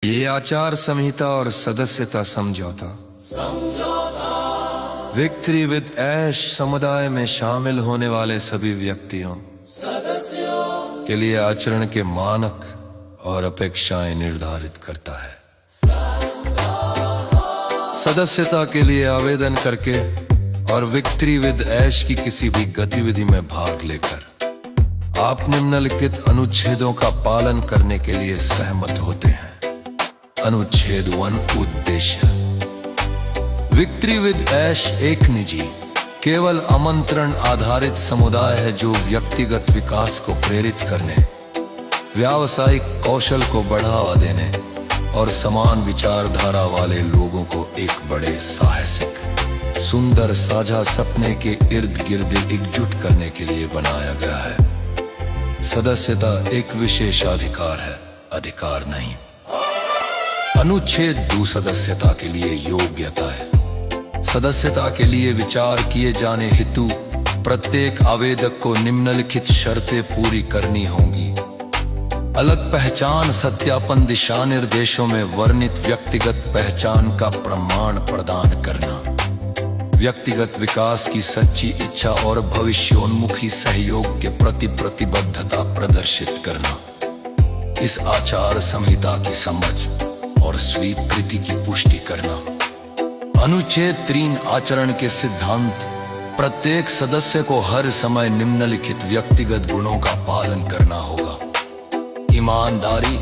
ये आचार संहिता और सदस्यता समझौता विक्ट्री विद ऐश समुदाय में शामिल होने वाले सभी व्यक्तियों के लिए आचरण के मानक और अपेक्षाएं निर्धारित करता है। सदस्यता के लिए आवेदन करके और विक्ट्री विद ऐश की किसी भी गतिविधि में भाग लेकर आप निम्नलिखित अनुच्छेदों का पालन करने के लिए सहमत होते हैं। अनुच्छेद 1 उद्देश्य। विक्ट्री विद ऐश एक निजी, केवल आमंत्रण आधारित समुदाय है जो व्यक्तिगत विकास को प्रेरित करने, व्यावसायिक कौशल को बढ़ावा देने और समान विचारधारा वाले लोगों को एक बड़े साहसिक सुंदर साझा सपने के इर्द गिर्द एकजुट करने के लिए बनाया गया है। सदस्यता एक विशेषाधिकार है, अधिकार नहीं। अनुच्छेद 2 सदस्यता के लिए योग्यता है। सदस्यता के लिए विचार किए जाने हेतु प्रत्येक आवेदक को निम्नलिखित शर्तें पूरी करनी होंगी। अलग पहचान सत्यापन दिशा निर्देशों में वर्णित व्यक्तिगत पहचान का प्रमाण प्रदान करना, व्यक्तिगत विकास की सच्ची इच्छा और भविष्योन्मुखी सहयोग के प्रति प्रतिबद्धता प्रदर्शित करना, इस आचार संहिता की समझ और स्वीकृति की पुष्टि करना। अनुच्छेद 3 आचरण के सिद्धांत। प्रत्येक सदस्य को हर समय निम्नलिखित व्यक्तिगत गुणों का पालन करना होगा। ईमानदारी,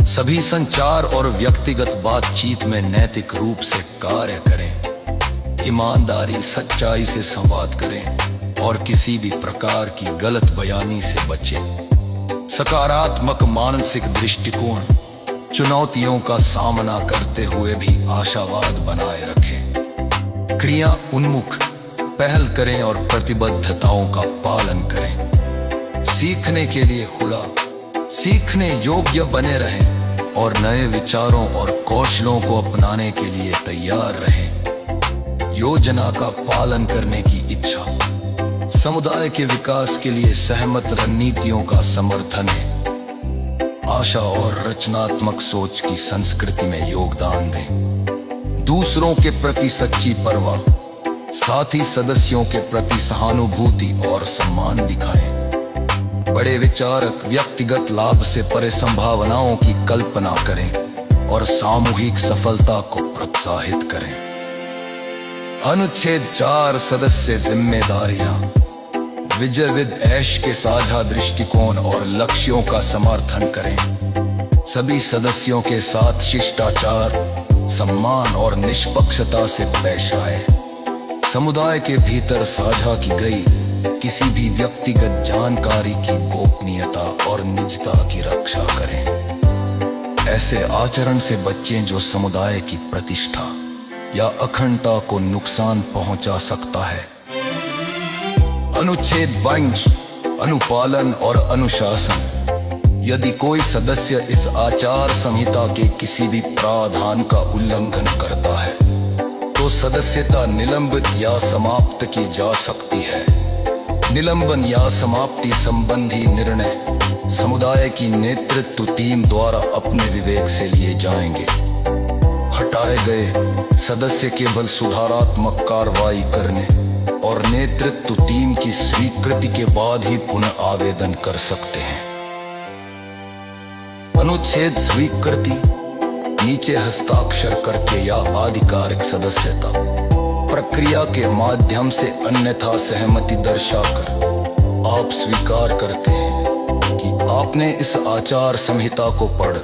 सभी संचार और व्यक्तिगत बातचीत में नैतिक रूप से कार्य करें। ईमानदारी, सच्चाई से संवाद करें और किसी भी प्रकार की गलत बयानी से बचें। सकारात्मक मानसिक दृष्टिकोण, चुनौतियों का सामना करते हुए भी आशावाद बनाए रखें। क्रिया उन्मुख, पहल करें और प्रतिबद्धताओं का पालन करें। सीखने के लिए खुला, सीखने योग्य बने रहें और नए विचारों और कौशलों को अपनाने के लिए तैयार रहें। योजना का पालन करने की इच्छा, समुदाय के विकास के लिए सहमत रणनीतियों का समर्थन है। आशा और रचनात्मक सोच की संस्कृति में योगदान दें। दूसरों के प्रति सच्ची परवाह, साथ ही सदस्यों के प्रति सहानुभूति और सम्मान दिखाएं। बड़े विचारक व्यक्तिगत लाभ से परे संभावनाओं की कल्पना करें और सामूहिक सफलता को प्रोत्साहित करें। अनुच्छेद 4 सदस्य जिम्मेदारियां। विजय विद ऐश के साझा दृष्टिकोण और लक्ष्यों का समर्थन करें। सभी सदस्यों के साथ शिष्टाचार, सम्मान और निष्पक्षता से पेश आए। समुदाय के भीतर साझा की गई किसी भी व्यक्तिगत जानकारी की गोपनीयता और निजता की रक्षा करें। ऐसे आचरण से बचें जो समुदाय की प्रतिष्ठा या अखंडता को नुकसान पहुंचा सकता है। अनुच्छेद 5 अनुपालन और अनुशासन। यदि कोई सदस्य इस आचार संहिता के किसी भी प्रावधान का उल्लंघन करता है तो सदस्यता निलंबित या समाप्त की जा सकती है। निलंबन या समाप्ति संबंधी निर्णय समुदाय की नेतृत्व टीम द्वारा अपने विवेक से लिए जाएंगे। हटाए गए सदस्य केवल सुधारात्मक कार्रवाई करने और नेतृत्व टीम की स्वीकृति के बाद ही पुनः आवेदन कर सकते हैं। अनुच्छेद स्वीकृति। नीचे हस्ताक्षर करके या आधिकारिक सदस्यता प्रक्रिया के माध्यम से अन्यथा सहमति दर्शाकर आप स्वीकार करते हैं कि आपने इस आचार संहिता को पढ़,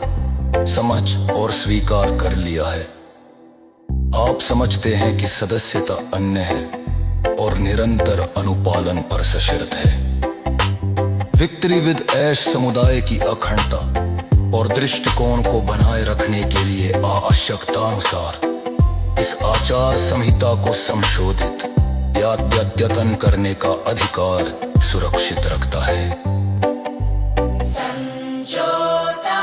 समझ और स्वीकार कर लिया है। आप समझते हैं कि सदस्यता अन्य है और निरंतर अनुपालन पर सशर्त है। विक्ट्री विद ऐश समुदाय की अखंडता और दृष्टिकोण को बनाए रखने के लिए आवश्यकतानुसार इस आचार संहिता को संशोधित या अद्यतन करने का अधिकार सुरक्षित रखता है। समझौता।